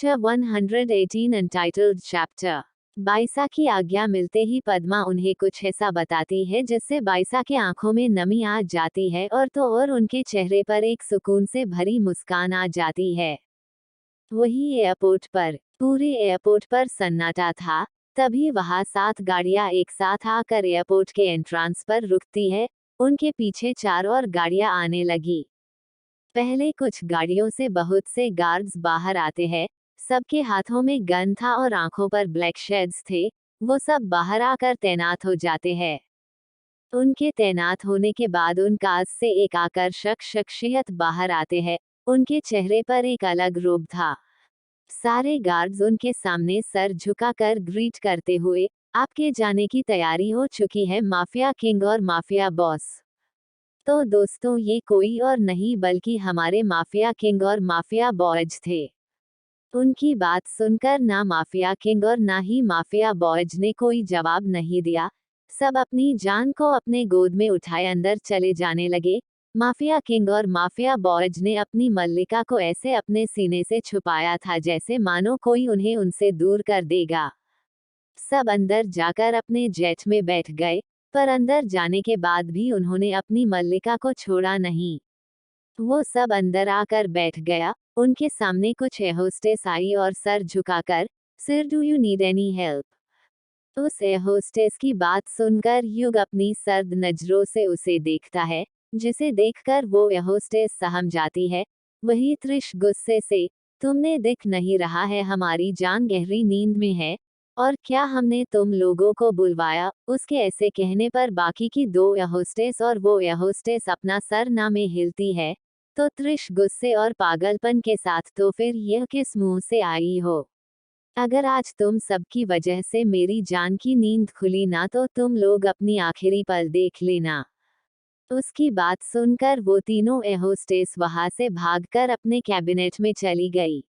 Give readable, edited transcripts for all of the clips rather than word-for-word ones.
Chapter 118 entitled Chapter। Baisa की आज्ञा मिलते ही पद्मा उन्हें कुछ ऐसा बताती है जिससे बाइसा के आंखों में नमी आ जाती है और तो और उनके चेहरे पर एक सुकून से भरी मुस्कान आ जाती है। वही एयरपोर्ट पर पूरे एयरपोर्ट पर सन्नाटा था। तभी वहां 7 गाड़ियां एक साथ आकर एयरपोर्ट के एंट्रांस पर रुकती है। उनके पीछे 4 और गाड़ियां आने लगी। पहले कुछ गाड़ियों से बहुत से गार्ड्स बाहर आते हैं। सबके हाथों में गन था और आंखों पर ब्लैक शेड्स थे। वो सब बाहर आकर तैनात हो जाते हैं। उनके तैनात होने के बाद उन कार से एक आकर्षक शख्सियत बाहर आते हैं। उनके चेहरे पर एक अलग रूप था। सारे गार्ड्स उनके सामने सर झुकाकर ग्रीट करते हुए, आपके जाने की तैयारी हो चुकी है माफिया किंग और माफिया बॉस। तो दोस्तों, ये कोई और नहीं बल्कि हमारे माफिया किंग और माफिया बॉयज थे। उनकी बात सुनकर ना माफिया किंग और ना ही माफिया बॉयज ने कोई जवाब नहीं दिया। सब अपनी जान को अपने गोद में उठाए अंदर चले जाने लगे। माफिया किंग और माफिया बॉयज ने अपनी मल्लिका को ऐसे अपने सीने से छुपाया था जैसे मानो कोई उन्हें उनसे दूर कर देगा। सब अंदर जाकर अपने जेट में बैठ गए, पर अंदर जाने के बाद भी उन्होंने अपनी मल्लिका को छोड़ा नहीं। वो सब अंदर आकर बैठ गया। उनके सामने कुछ एयरहोस्टेस आई और सर झुकाकर, sir do you need any help. उस एयरहोस्टेस की बात सुनकर युग अपनी सर्द नजरों से उसे देखता है, जिसे देखकर वो एयरहोस्टेस सहम जाती है। वही त्रिश गुस्से से, तुमने दिख नहीं रहा है हमारी जान गहरी नींद में है, और क्या हमने तुम लोगों को बुलवाया। उसके ऐसे कहने पर बाकी की 2 एयरहोस्टेस और वो एयरहोस्टेस अपना सर ना में हिलती है। तो त्रिश गुस्से और पागलपन के साथ, तो फिर यह किस मुंह से आई हो। अगर आज तुम सबकी वजह से मेरी जान की नींद खुली ना तो तुम लोग अपनी आखिरी पल देख लेना। उसकी बात सुनकर वो तीनों एयरहोस्टेस वहां से भागकर अपने कैबिनेट में चली गई।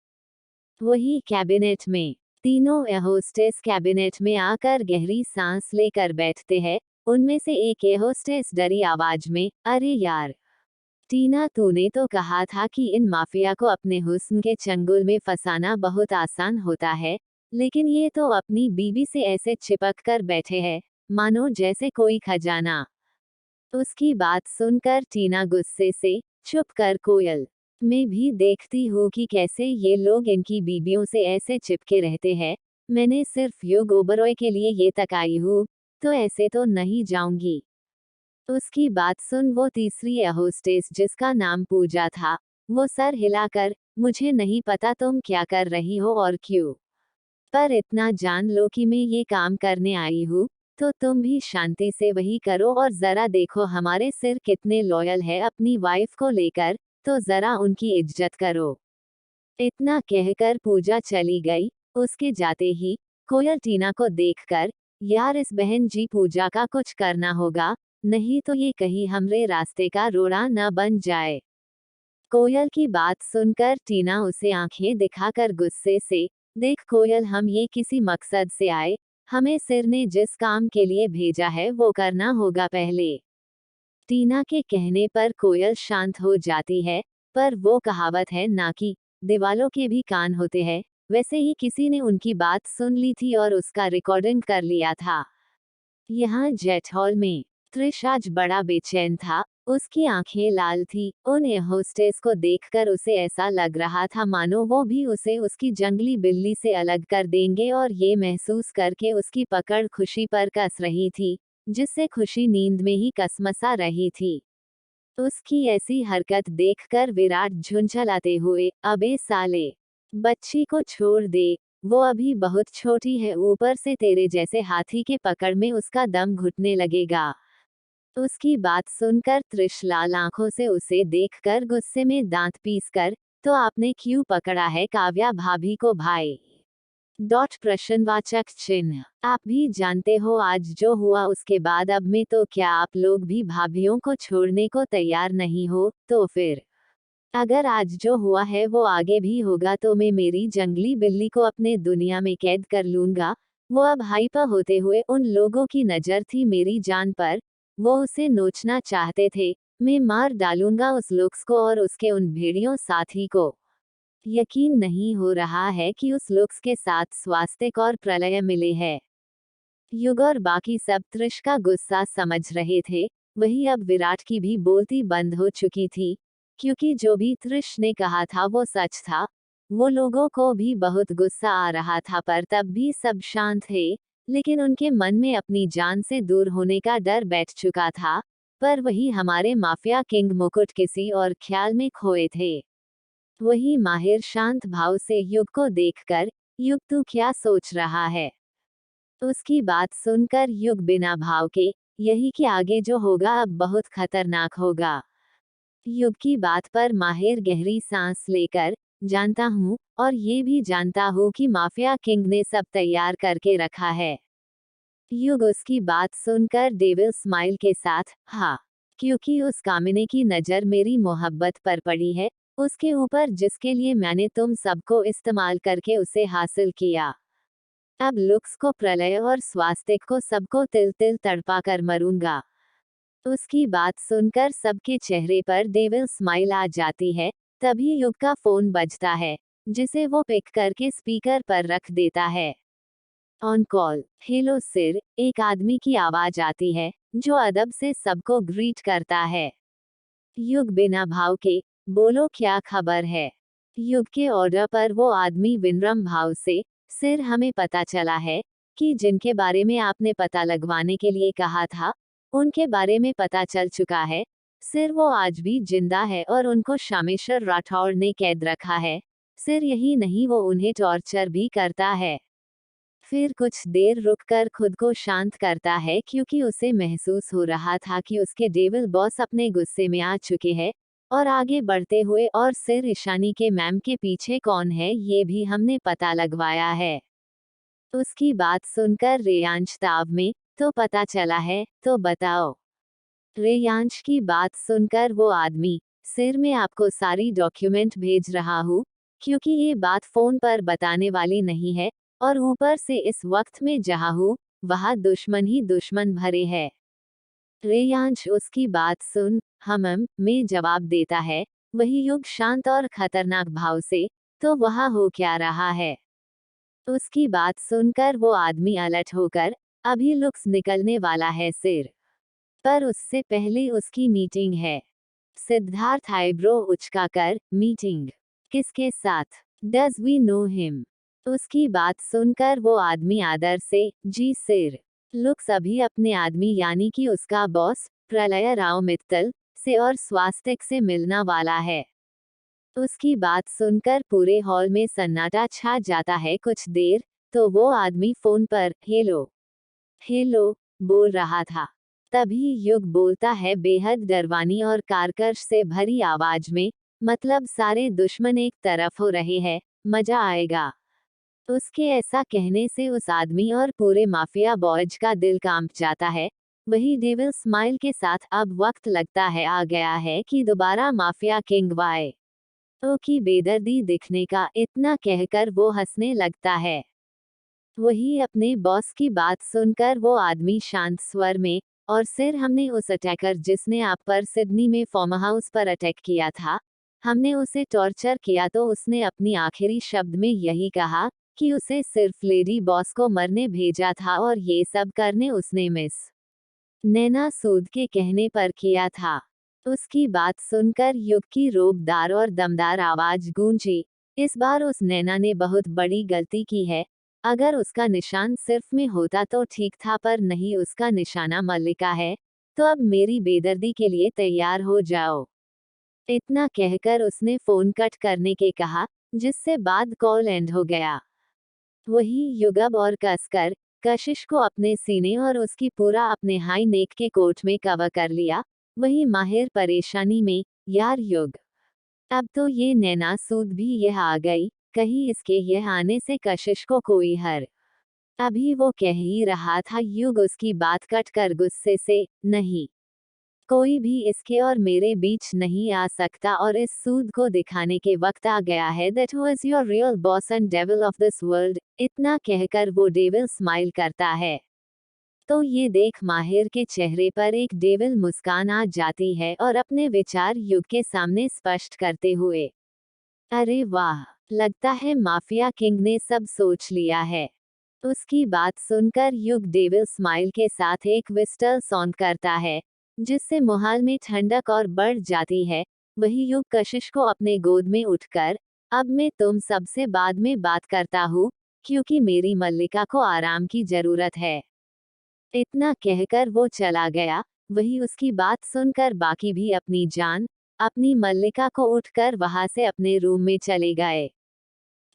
वही कैबिनेट में तीनों एयरहोस्टेस कैबिनेट में आकर गहरी सांस लेकर बैठते हैं। उनमें से एक एयरहोस्टेस डरी आवाज में, अरे यार टीना, तूने तो कहा था कि इन माफिया को अपने हुस्न के चंगुल में फंसाना बहुत आसान होता है, लेकिन ये तो अपनी बीवी से ऐसे चिपक कर बैठे हैं मानो जैसे कोई खजाना। उसकी बात सुनकर टीना गुस्से से, चुप कर कोयल, मैं भी देखती हूँ कि कैसे ये लोग इनकी बीबियों से ऐसे चिपके रहते हैं। मैंने सिर्फ युग ओबरॉय के लिए ये तक आई हूँ, तो ऐसे तो नहीं जाऊंगी। उसकी बात सुन वो तीसरी एयरहोस्टेस जिसका नाम पूजा था, वो सर हिलाकर, मुझे नहीं पता तुम क्या कर रही हो और क्यों, पर इतना जान लो कि मैं ये काम करने आई हूँ, तो तुम भी शांति से वही करो और जरा देखो हमारे सिर कितने लॉयल है अपनी वाइफ को लेकर, तो जरा उनकी इज्जत करो। इतना कहकर पूजा चली गई। उसके जाते ही कोयल टीना को देखकर, यार इस बहन जी पूजा का कुछ करना होगा, नहीं तो ये कहीं हमरे रास्ते का रोड़ा न बन जाए। कोयल की बात सुनकर टीना उसे आंखें दिखाकर गुस्से से, देख कोयल, हम ये किसी मकसद से आए, हमें सिर ने जिस काम के लिए भेजा है वो करना होगा पहले। टीना के कहने पर कोयल शांत हो जाती है, पर वो कहावत है ना कि दीवालों के भी कान होते हैं, वैसे ही किसी ने उनकी बात सुन ली थी और उसका रिकॉर्डिंग कर लिया था। यहाँ जेट हॉल में त्रिश आज बड़ा बेचैन था। उसकी आंखें लाल थी। उन होस्टेस को देखकर उसे ऐसा लग रहा था मानो वो भी उसे उसकी जंगली बिल्ली से अलग कर देंगे, और ये महसूस करके उसकी पकड़ खुशी पर कस रही थी, जिससे खुशी नींद में ही कसमसा रही थी। उसकी ऐसी हरकत देखकर विराट झुंझलाते हुए, अबे साले, बच्ची को छोड़ दे, वो अभी बहुत छोटी है, ऊपर से तेरे जैसे हाथी के पकड़ में उसका दम घुटने लगेगा। उसकी बात सुनकर त्रिश लाल आंखों से उसे देखकर गुस्से में दांत पीसकर, तो आपने क्यों पकड़ा है काव्या भाभी को भाई? प्रश्नवाचक चिन्ह। आप भी जानते हो आज जो हुआ उसके बाद अब में तो क्या आप लोग भी भाभियों को छोड़ने को तैयार नहीं हो? तो फिर अगर आज जो हुआ है वो आगे भी होगा तो मैं मेरी जंगली बिल्ली को अपने दुनिया में कैद कर लूंगा। वो अब हाइपर होते हुए उन लोगों की नजर थी मेरी जान पर, वो उसे नोचना चाहते थे, मैं मार डालूंगा उस लुक्स को और उसके उन भेड़ियों साथी को। यकीन नहीं हो रहा है कि उस लुक्स के साथ स्वास्तिक और प्रलय मिले हैं। युग और बाकी सब त्रिश का गुस्सा समझ रहे थे, वही अब विराट की भी बोलती बंद हो चुकी थी, क्योंकि जो भी त्रिश ने कहा था वो सच था। वो लोगों को भी बहुत गुस्सा आ रहा था पर तब भी सब शांत थे, लेकिन उनके मन में अपनी जान से दूर होने का डर बैठ चुका था। पर वही हमारे माफिया किंग मुकुट किसी और ख्याल में खोए थे। वही माहिर शांत भाव से युग को देखकर, युग तू क्या सोच रहा है? उसकी बात सुनकर युग बिना भाव के, यही कि आगे जो होगा अब बहुत खतरनाक होगा। युग की बात पर माहिर गहरी सांस लेकर, जानता हूँ, और ये भी जानता हूँ कि माफिया किंग ने सब तैयार करके रखा है। युग उसकी बात सुनकर डेविल स्माइल के साथ, हाँ, क्योंकि उस कामिनी की नजर मेरी मोहब्बत पर पड़ी है, उसके ऊपर जिसके लिए मैंने तुम सबको इस्तेमाल करके उसे हासिल किया। अब लुक्स को प्रलय और स्वास्तिक को सबको तिल तिल तड़पा कर मरूंगा। उसकी बात सुनकर सबके चेहरे पर डेविल स्माइल आ जाती है। तभी युग का फोन बजता है, जिसे वो पिक करके स्पीकर पर रख देता है। On call. हेलो सिर, एक आदमी की आवाज आती है, जो अदब से सबको ग्रीट करता है। युग बिना भाव के, बोलो क्या खबर है? युग के ऑर्डर पर वो आदमी विनम्र भाव से, सिर हमें पता चला है कि जिनके बारे में आपने पता लगवाने के लिए कहा था, उनके बारे में पता चल चुका है। सिर वो आज भी जिंदा है और उनको शामेश्वर राठौड़ ने कैद रखा है। सिर यही नहीं, वो उन्हें टॉर्चर भी करता है। फिर कुछ देर रुककर खुद को शांत करता है, क्योंकि उसे महसूस हो रहा था कि उसके डेविल बॉस अपने गुस्से में आ चुके हैं। और आगे बढ़ते हुए, और सिर ईशानी के मैम के पीछे कौन है ये भी हमने पता लगवाया है। उसकी बात सुनकर रेयांश ताव में, तो पता चला है, तो बताओ। रेयांश की बात सुनकर वो आदमी, सिर मैं आपको सारी डॉक्यूमेंट भेज रहा हूँ, क्योंकि ये बात फोन पर बताने वाली नहीं है, और ऊपर से इस वक्त में जहाँ हूँ, वहाँ दुश्मन ही दुश्मन भरे हैं। रेयांश उसकी बात सुन, में जवाब देता है, वही युग शांत और खतरनाक भाव से, तो वहाँ हो क्या रहा है? उसकी बात सुनकर वो आदमी अलर्ट होकर, अभी लुक्स निकलने वाला है सिर, पर उससे पहले उसकी मीटिंग है। सिद्धार्थ आईब्रो उचकाकर, मीटिंग किसके साथ? Does we know him? उसकी बात सुनकर वो आदमी आदर से, जी सिर। लुक्स अभी अपने आदमी यानी कि उसका बॉस, प्रलय राव मित्तल से और स्वास्तिक से मिलना वाला है। उसकी बात सुनकर पूरे हॉल में सन्नाटा छा जाता है कुछ देर, तो वो आदमी फोन पर, हेलो हेलो, बोल रहा था। तभी युग बोलता है बेहद डरवानी और कारकश से भरी आवाज में, मतलब सारे दुश्मन एक तरफ हो रहे हैं, मजा आएगा। उसके ऐसा कहने से उस आदमी और पूरे माफिया बॉयज का दिल कांप जाता है। वही डेविल स्माइल के साथ, अब वक्त लगता है आ गया है कि दोबारा माफिया किंग वाई ओ की बेदर्दी दिखने का, इतना कहकर वो हंसने लगता है। वही अपने बॉस की बात सुनकर वो आदमी शांत स्वर में, और सिर हमने उस अटैकर जिसने आप पर सिडनी में फार्म हाउस पर अटैक किया था, हमने उसे टॉर्चर किया, तो उसने अपनी आखिरी शब्द में यही कहा कि उसे सिर्फ लेडी बॉस को मरने भेजा था और ये सब करने उसने मिस नैना सूद के कहने पर किया था। उसकी बात सुनकर युग की रोबदार और दमदार आवाज गूंजी, इस बार उस नैना ने बहुत बड़ी गलती की है। अगर उसका निशान सिर्फ में होता तो ठीक था, पर नहीं, उसका निशाना मल्लिका है। तो अब मेरी बेदर्दी के लिए तैयार हो जाओ। इतना कहकर उसने फोन कट करने के कहा, जिससे बाद कॉल एंड हो गया। वही युगब और कसकर, कशिश को अपने सीने और उसकी पूरा अपने हाई नेक के कोट में कवर कर लिया। वही माहिर परेशानी में, यार युग, अब तो ये नैना सूद भी यह आ गई, कहीं इसके यह आने से कशिश को कोई हर। अभी वो कह ही रहा था, युग उसकी बात कट कर गुस्से से, नहीं, कोई भी इसके और मेरे बीच नहीं आ सकता, और इस सूद को दिखाने के वक्त आ गया है, that was your real boss and devil of this world. इतना कहकर वो डेविल स्माइल करता है, तो ये देख माहिर के चेहरे पर एक डेविल मुस्कान आ जाती है, और अपने विचार युग के सामने स्पष्ट करते हुए, अरे वाह, लगता है माफिया किंग ने सब सोच लिया है। उसकी बात सुनकर युग डेविल स्माइल के साथ एक विस्टल साउंड करता है, जिससे माहौल में ठंडक और बढ़ जाती है। वही युग कशिश को अपने गोद में उठकर, अब मैं तुम सबसे बाद में बात करता हूँ, क्योंकि मेरी मल्लिका को आराम की जरूरत है। इतना कहकर वो चला गया। वही उसकी बात सुनकर बाकी भी अपनी जान, अपनी मल्लिका को उठकर वहां से अपने रूम में चले गए।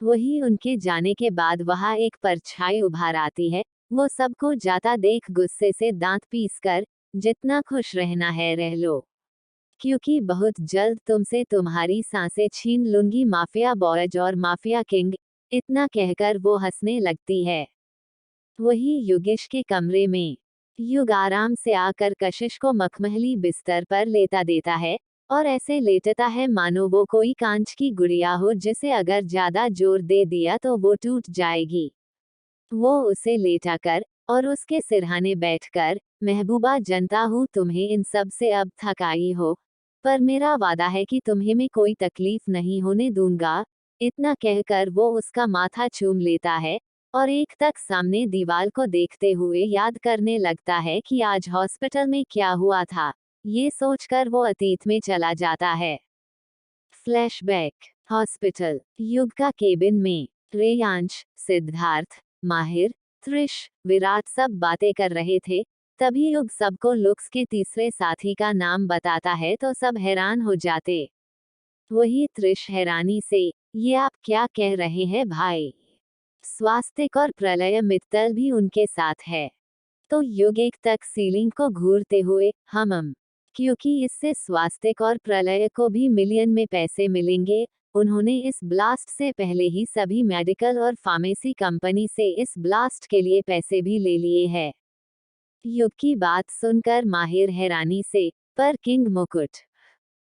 वही उनके जाने के बाद वहां एक परछाई उभार आती है। वो सबको जाता देख गुस्से से दांत पीसकर, जितना खुश रहना है रह लो, क्योंकि बहुत जल्द तुमसे तुम्हारी सांसें छीन लूंगी माफिया बॉयज और माफिया किंग। इतना कहकर वो हंसने लगती है। वही युगेश के कमरे में युग आराम से आकर कशिश को मखमली बिस्तर पर लेटा देता है, और ऐसे लेटता है मानो वो कोई कांच की गुड़िया हो जिसे अगर ज्यादा जोर दे दिया तो वो टूट जाएगी। वो उसे लेटाकर और उसके सिरहाने बैठकर, महबूबा जनता हूँ तुम्हें इन सब से अब थक आई हो, पर मेरा वादा है कि तुम्हें मैं कोई तकलीफ नहीं होने दूंगा। इतना कहकर वो उसका माथा चूम लेता है, और एक तक सामने दीवार को देखते हुए याद करने लगता है कि आज हॉस्पिटल में क्या हुआ था। ये सोचकर वो अतीत में चला जाता है। फ्लैशबैक। हॉस्पिटल। युग का केबिन में रेयांश, सिद्धार्थ, माहिर, त्रिश, विराट सब बातें कर रहे थे। तभी युग सबको लुक्स के तीसरे साथी का नाम बताता है तो सब हैरान हो जाते। वही त्रिश हैरानी से, ये आप क्या कह रहे हैं भाई? स्वास्तिक और प्रलय मित्तल भी उनके साथ है। तो युग एक तक सीलिंग को घूरते हुए, हम क्योंकि इससे स्वास्तिक और प्रलय को भी मिलियन में पैसे मिलेंगे। उन्होंने इस ब्लास्ट से पहले ही सभी मेडिकल और फार्मेसी कंपनी से इस ब्लास्ट के लिए पैसे भी ले लिए हैं। युग की बात सुनकर माहिर हैरानी से, पर किंग मुकुट,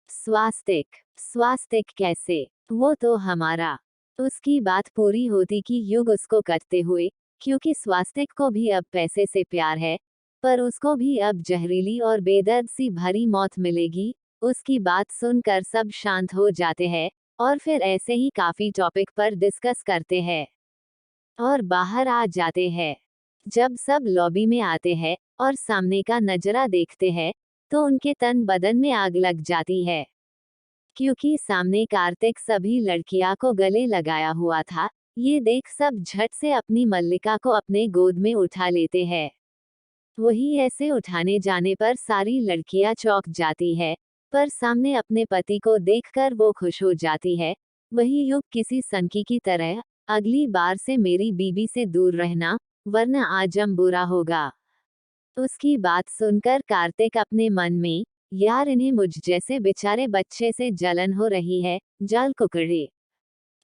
स्वास्तिक, स्वास्तिक कैसे? वो तो हमारा। उसकी बात पूरी होती कि युग उसको कटते हुए, क्योंकि स्वास्तिक को भी अब पैसे से प्यार है, पर उसको भी अब जहरीली और बेदर्द सी भरी मौत मिलेगी। उसकी बात सुनकर सब शांत हो जाते हैं, और फिर ऐसे ही काफी टॉपिक पर डिस्कस करते हैं और बाहर आ जाते हैं। जब सब लॉबी में आते हैं और सामने का नजरा देखते हैं, तो उनके तन बदन में आग लग जाती है, क्योंकि सामने कार्तिक सभी लड़कियां को गले लगाया हुआ था। ये देख सब झट से अपनी मल्लिका को अपने गोद में उठा लेते हैं। वही ऐसे उठाने जाने पर सारी लड़कियां चौंक जाती है, पर सामने अपने पति को देखकर वो खुश हो जाती है। वही युग किसी सनकी की तरह, अगली बार से मेरी बीबी से दूर रहना, वरना आजम बुरा होगा। उसकी बात सुनकर कार्तिक अपने मन में, यार इन्हें मुझ जैसे बेचारे बच्चे से जलन हो रही है, जल कुकड़े।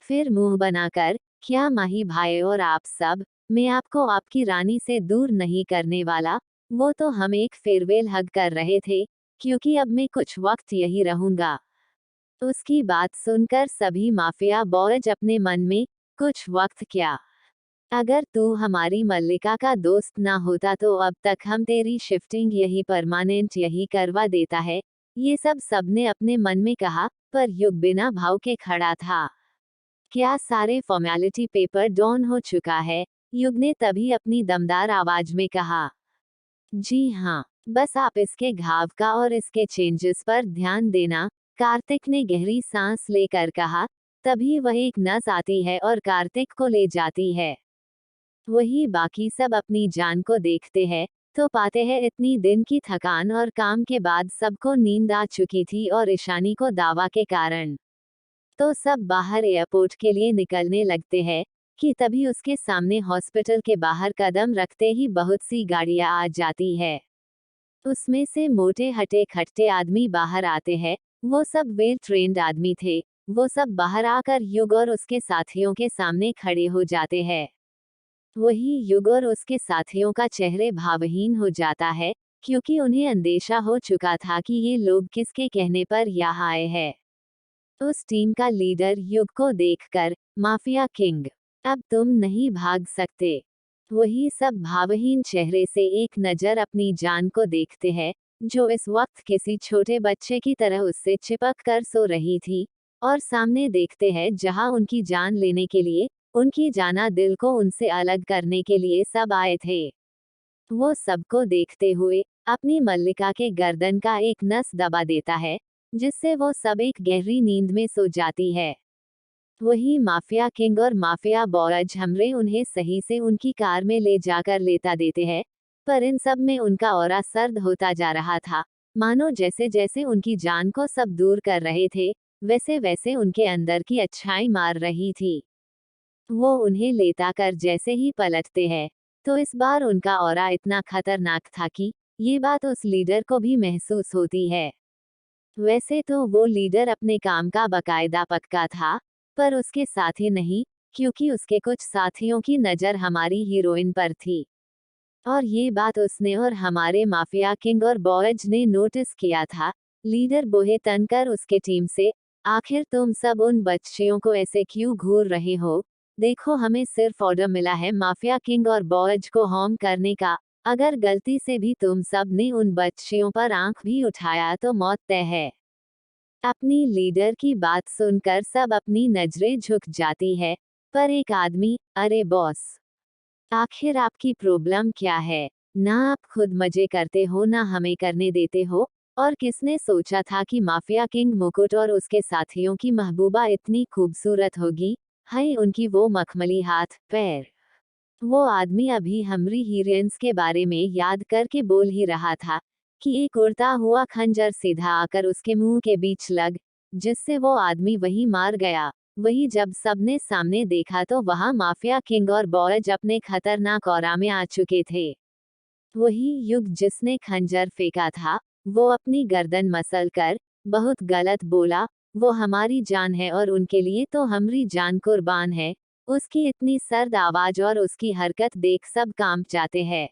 फिर मुंह बनाकर, क्या माही भाई और आप सब, मैं आपको आपकी रानी से दूर नहीं करने वाला। वो तो हम एक फेयरवेल हग कर रहे थे, क्योंकि अब मैं कुछ वक्त यही रहूंगा। उसकी बात सुनकर सभी माफिया बॉयज अपने मन में, कुछ वक्त क्या? अगर तू हमारी मल्लिका का दोस्त ना होता तो अब तक हम तेरी शिफ्टिंग यही परमानेंट यही करवा देता है। ये सब सबने अपने मन में कहा, पर युग बिना भाव के खड़ा था। क्या सारे फॉर्मेलिटी पेपर डॉन हो चुका है? युग ने तभी अपनी दमदार आवाज में कहा। जी हाँ, बस आप इसके घाव का और इसके चेंजेस पर ध्यान देना, कार्तिक ने गहरी सांस लेकर कहा। तभी वह एक नस आती है और कार्तिक को ले जाती है। वही बाकी सब अपनी जान को देखते हैं, तो पाते हैं इतनी दिन की थकान और काम के बाद सबको नींद आ चुकी थी और ईशानी को दावा के कारण। तो सब बाहर एयरपोर्ट के लिए निकलने लगते हैं, कि तभी उसके सामने हॉस्पिटल के बाहर कदम रखते ही बहुत सी गाड़ियां आ जाती है। उसमें से मोटे हटे खट्टे आदमी बाहर आते हैं। वो सब वेल ट्रेंड आदमी थे। वो सब बाहर आकर युग और उसके साथियों के सामने खड़े हो जाते हैं। वही युग और उसके साथियों का चेहरे भावहीन हो जाता है, क्योंकि उन्हें अंदेशा हो चुका था कि ये लोग किसके कहने पर यहाँ आए हैं। उस टीम का लीडर युग को देखकर, माफिया किंग, अब तुम नहीं भाग सकते। वही सब भावहीन चेहरे से एक नजर अपनी जान को देखते हैं, जो इस वक्त किसी छोटे बच्चे की तरह उससे चिपक कर सो रही थी। और सामने देखते हैं जहां उनकी जान लेने के लिए, उनकी जाना दिल को उनसे अलग करने के लिए सब आए थे। वो सबको देखते हुए अपनी मल्लिका के गर्दन का एक नस दबा देता है, जिससे वो सब एक गहरी नींद में सो जाती है। वही माफिया किंग और माफिया बॉयज हमरे उन्हें सही से उनकी कार में ले जाकर लेटा देते हैं, पर इन सब में उनका ऑरा सर्द होता जा रहा था, मानो जैसे जैसे उनकी जान को सब दूर कर रहे थे, वैसे वैसे उनके अंदर की अच्छाई मार रही थी। वो उन्हें लेटा कर जैसे ही पलटते हैं, तो इस बार उनका ऑरा इतना खतरनाक था कि ये बात उस लीडर को भी महसूस होती है। वैसे तो वो लीडर अपने काम का बकायदा पक्का था, पर उसके साथी नहीं, क्योंकि उसके कुछ साथियों की नज़र हमारी हीरोइन पर थी। और ये बात उसने और हमारे माफिया किंग और बॉयज ने नोटिस किया था। लीडर बोहे तनकर उसके टीम से, आखिर तुम सब उन बच्चियों को ऐसे क्यों घूर रहे हो? देखो, हमें सिर्फ ऑर्डर मिला है माफिया किंग और बॉयज को हार्म करने का। अगर गलती से भी तुम सब ने उन बच्चियों पर आंख भी उठाया तो मौत तय है। अपनी लीडर की बात सुनकर सब अपनी नजरें झुक जाती है, पर एक आदमी, अरे बॉस, आखिर आपकी प्रॉब्लम क्या है? ना आप खुद मजे करते हो ना हमें करने देते हो। और किसने सोचा था कि माफिया किंग मुकुट और उसके साथियों की महबूबा इतनी खूबसूरत होगी? हाय उनकी वो मखमली हाथ पैर। वो आदमी अभी हमरी हीरोइंस के बारे में याद करके बोल ही रहा था कि एक उड़ता हुआ खंजर सीधा आकर उसके मुंह के बीच लग, जिससे वो आदमी वही मार गया। वही जब सबने सामने देखा तो वहां माफिया किंग और बॉयज अपने खतरनाक ऑरा में आ चुके थे। वही युग जिसने खंजर फेंका था, वो अपनी गर्दन मसल कर बहुत गलत बोला, वो हमारी जान है और उनके लिए तो हमरी जान कुर्बान है। उसकी इतनी सर्द आवाज और उसकी हरकत देख सब कांप जाते हैं।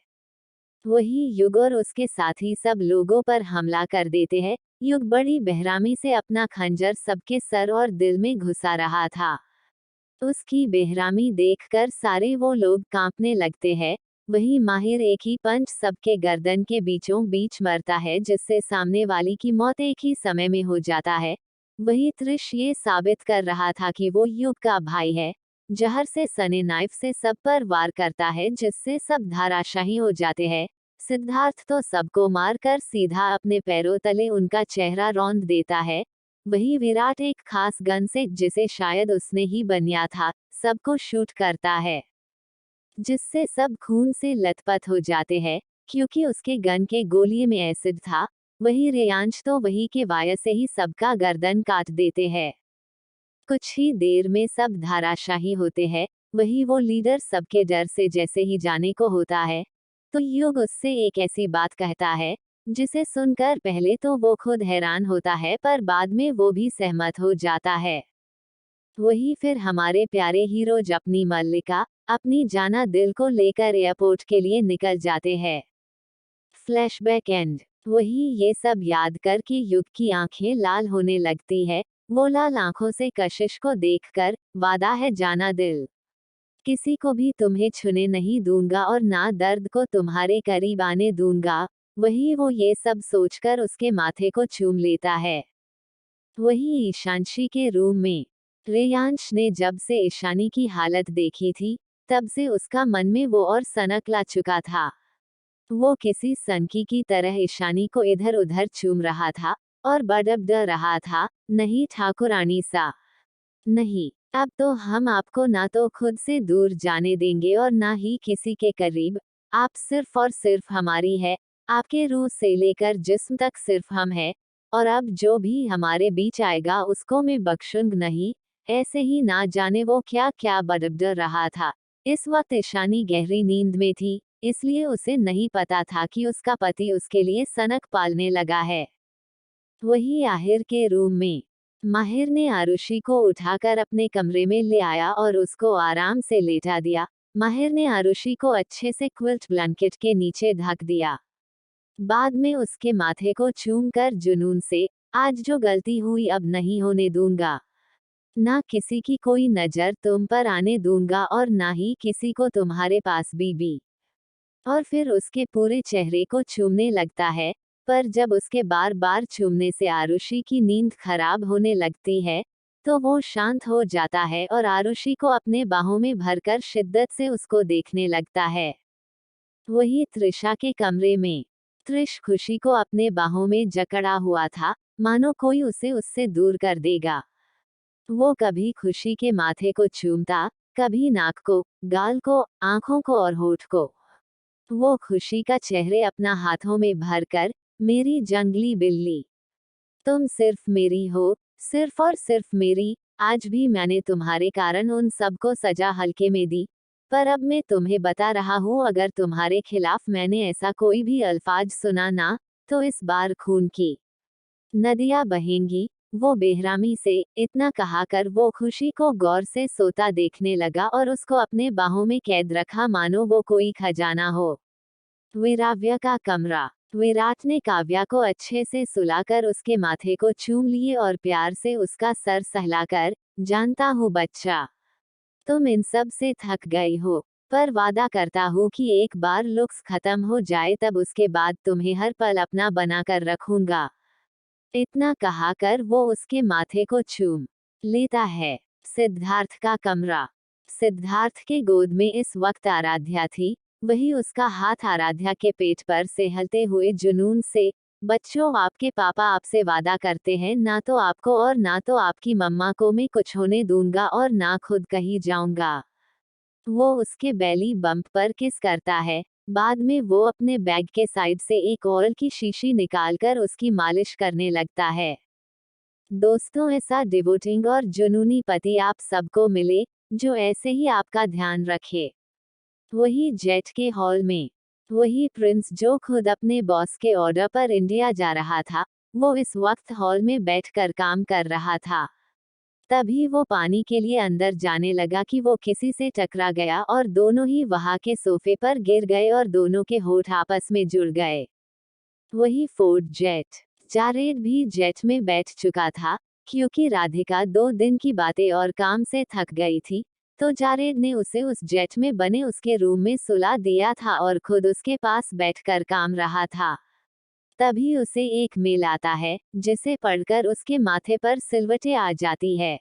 वही युग और उसके साथी सब लोगों पर हमला कर देते हैं। युग बड़ी बेहरामी से अपना खंजर सबके सर और दिल में घुसा रहा था। उसकी बेहरामी देखकर सारे वो लोग कांपने लगते हैं। वही माहिर एक ही पंच सबके गर्दन के बीचों बीच मरता है, जिससे सामने वाली की मौत एक ही समय में हो जाता है। वही त्रिश ये साबित कर रहा था कि वो युग का भाई है। जहर से सने नाइफ से सब पर वार करता है, जिससे सब धाराशाही हो जाते हैं। सिद्धार्थ तो सबको मारकर सीधा अपने पैरों तले उनका चेहरा रौंद देता है। वही विराट एक खास गन से, जिसे शायद उसने ही बनाया था, सबको शूट करता है, जिससे सब खून से लथपथ हो जाते हैं, क्योंकि उसके गन के गोली में एसिड था। वही रेयांश तो वही के वायर से ही सबका गर्दन काट देते हैं। कुछ ही देर में सब धाराशाही होते हैं। वही वो लीडर सबके डर से जैसे ही जाने को होता है, तो युग उससे एक ऐसी बात कहता है, जिसे सुनकर पहले तो वो खुद हैरान होता है, पर बाद में वो भी सहमत हो जाता है। वही फिर हमारे प्यारे हीरो अपनी मल्लिका, अपनी जाना दिल को लेकर एयरपोर्ट के लिए निकल जाते हैं। Flashback and. वही ये सब याद कर कि युग की आंखें लाल होने लगती है। वो लाल आंखों से कशिश को देखकर, वादा है जाना दिल, किसी को भी तुम्हें छूने नहीं दूंगा और ना दर्द को तुम्हारे करीब आने दूंगा। वही वो ये सब सोचकर उसके माथे को चूम लेता है। वही ईशांशी के रूम में, रेयांश ने जब से ईशानी की हालत देखी थी, तब से उसका मन में वो और सनक ला चुका था। वो किसी सनकी की तरह ईशानी को इधर उधर चूम रहा था और बड़बड़ रहा था, नहीं ठाकुरानी सा, नहीं, अब तो हम आपको ना तो खुद से दूर जाने देंगे और ना ही किसी के करीब। आप सिर्फ और सिर्फ हमारी है। आपके रूह से लेकर जिस्म तक सिर्फ हम हैं। और अब जो भी हमारे बीच आएगा उसको मैं बख्शूंग नहीं। ऐसे ही ना जाने वो क्या क्या बड़बड़ रहा था। इस वक्त ईशानी गहरी नींद में थी, इसलिए उसे नहीं पता था कि उसका पति उसके लिए सनक पालने लगा है। वही आहिर के रूम में, माहिर ने आरुषि को उठाकर अपने कमरे में ले आया और उसको आराम से लेटा दिया। माहिर ने आरुषि को अच्छे से क्विल्ट ब्लैंकेट के नीचे ढक दिया। बाद में उसके माथे को चूम कर जुनून से, आज जो गलती हुई अब नहीं होने दूंगा। ना किसी की कोई नजर तुम पर आने दूंगा और ना ही किसी को तुम्हारे पास भी। और फिर उसके पूरे चेहरे को चूमने लगता है। पर जब उसके बार बार चूमने से आरुषि की नींद खराब होने लगती है, तो वो शांत हो जाता है और आरुषि को अपने बाहों में भरकर शिद्दत से उसको देखने लगता है। वही त्रिशा के कमरे में त्रिश खुशी को अपने बाहों में जकड़ा हुआ था, मानो कोई उसे उससे दूर कर देगा। वो कभी खुशी के माथे को चूमता, कभी नाक को, गाल को, आंखों को और होठ को। वो खुशी का चेहरे अपना हाथों में भरकर, मेरी जंगली बिल्ली, तुम सिर्फ मेरी हो, सिर्फ और सिर्फ मेरी। आज भी मैंने तुम्हारे कारण उन सबको सजा हल्के में दी, पर अब मैं तुम्हें बता रहा हूँ, अगर तुम्हारे खिलाफ मैंने ऐसा कोई भी अल्फाज सुना ना, तो इस बार खून की नदियां बहेंगी। वो बेहरामी से इतना कहाकर वो खुशी को गौर से सोता देखने लगा और उसको अपने बाहों में कैद रखा, मानो वो कोई खजाना हो। विराव्य का कमरा। विराट ने काव्या को अच्छे से सुलाकर उसके माथे को चूम लिए और प्यार से उसका सर सहलाकर, जानता हूँ बच्चा, तुम इन सब से थक गई हो, पर वादा करता हूँ कि एक बार लुक्स खत्म हो जाए तब उसके बाद तुम्हें हर पल अपना बनाकर रखूंगा। इतना कहाकर वो उसके माथे को चूम लेता है। सिद्धार्थ का कमरा। सिद्धार्थ के गोद में इस वक्त आराध्या थी। वही उसका हाथ आराध्या के पेट पर सहलते हुए जुनून से, बच्चों आपके पापा आपसे वादा करते हैं, ना तो आपको और ना तो आपकी मम्मा को मैं कुछ होने दूंगा और ना खुद कहीं जाऊंगा। वो उसके बेली बम्प पर किस करता है। बाद में वो अपने बैग के साइड से एक ऑयल की शीशी निकालकर उसकी मालिश करने लगता है। दोस्तों, ऐसा डिवोटिंग और जुनूनी पति आप सबको मिले, जो ऐसे ही आपका ध्यान रखे। वही जेट के हॉल में वही प्रिंस जो खुद अपने बॉस के ऑर्डर पर इंडिया जा रहा था, वो इस वक्त हॉल में बैठकर काम कर रहा था। तभी वो पानी के लिए अंदर जाने लगा कि वो किसी से टकरा गया और दोनों ही वहां के सोफे पर गिर गए और दोनों के होठ आपस में जुड़ गए। वही फोर्ड जेट। जारेद भी जेट में बैठ चुका था। क्योंकि राधिका 2 दिन की बातें और काम से थक गई थी, तो जारेद ने उसे उस जेट में बने उसके रूम में सुला दिया था और खुद उसके पास बैठकर काम रहा था। तभी उसे एक मेल आता है, जिसे पढ़कर उसके माथे पर सिलवटें आ जाती है।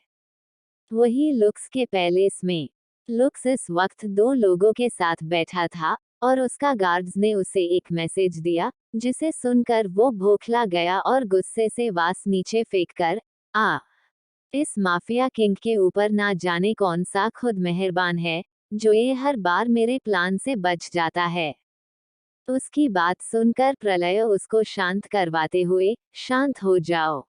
वही लुक्स के पैलेस में। लुक्स इस वक्त 2 लोगों के साथ बैठा था, और उसका गार्ड्स ने उसे एक मैसेज दिया, जिसे सुनकर वो बौखला गया और गुस्से से वास नीचे फेंककर, इस माफिया किंग के ऊपर ना जाने कौन सा खुद मेहरबान है, जो ये हर बार मेरे प्लान से बच जाता है। उसकी बात सुनकर प्रलय उसको शांत करवाते हुए, शांत हो जाओ।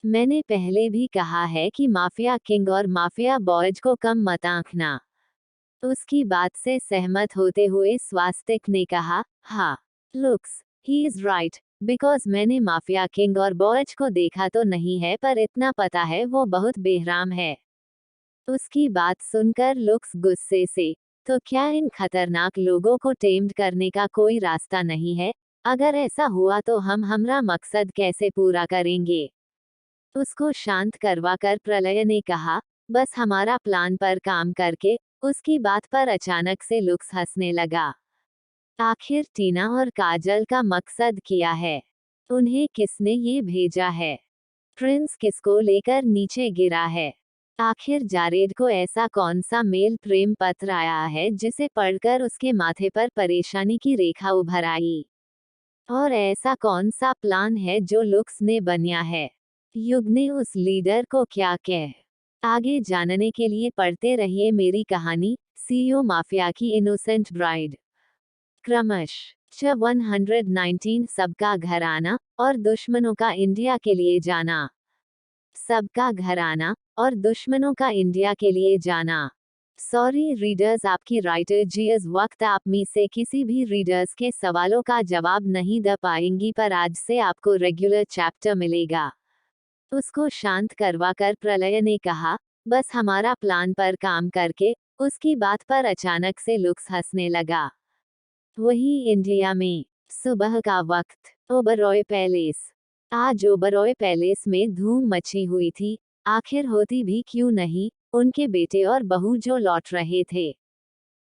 मैंने पहले भी कहा है कि माफिया किंग और माफिया बॉयज को कम मत आंकना। उसकी बात से सहमत होते हुए स्वास्तिक ने कहा, हाँ looks, he is right, because मैंने माफिया किंग और बॉयज को देखा तो नहीं है, पर इतना पता है वो बहुत बेहराम है। उसकी बात सुनकर लुक्स गुस्से से, तो क्या इन खतरनाक लोगों को टेम्ड करने का कोई रास्ता नहीं है? अगर ऐसा हुआ तो हम हमारा मकसद कैसे पूरा करेंगे? उसको शांत करवाकर प्रलय ने कहा, बस हमारा प्लान पर काम करके। उसकी बात पर अचानक से लुक्स हंसने लगा। आखिर टीना और काजल का मकसद क्या है? उन्हें किसने ये भेजा है? प्रिंस किसको लेकर नीचे गिरा है? आखिर जारेद को ऐसा कौन सा मेल प्रेम पत्र आया है जिसे पढ़कर उसके माथे पर परेशानी की रेखा उभर आई? और ऐसा कौन सा प्लान है जो लुक्स ने बनाया है? युग ने उस लीडर को क्या कह? आगे जानने के लिए पढ़ते रहिए मेरी कहानी, सीईओ माफिया की इनोसेंट ब्राइड। क्रमश 119 सबका घर आना और दुश्मनों का इंडिया के लिए जाना। सबका घर आना और दुश्मनों का इंडिया के लिए जाना। सॉरी रीडर्स, आपकी राइटर जी इस वक्त आप में से किसी भी रीडर्स के सवालों का जवाब नहीं दे पाएंगी, पर आज से आपको रेगुलर चैप्टर मिलेगा। उसको शांत करवाकर प्रलय ने कहा, बस हमारा प्लान पर काम करके। उसकी बात पर अचानक से लुक्स हंसने लगा। वही इंडिया में सुबह का वक्त, ओबरॉय पैलेस। आज ओबरॉय पैलेस में धूम मची हुई थी। आखिर होती भी क्यों नहीं, उनके बेटे और बहू जो लौट रहे थे।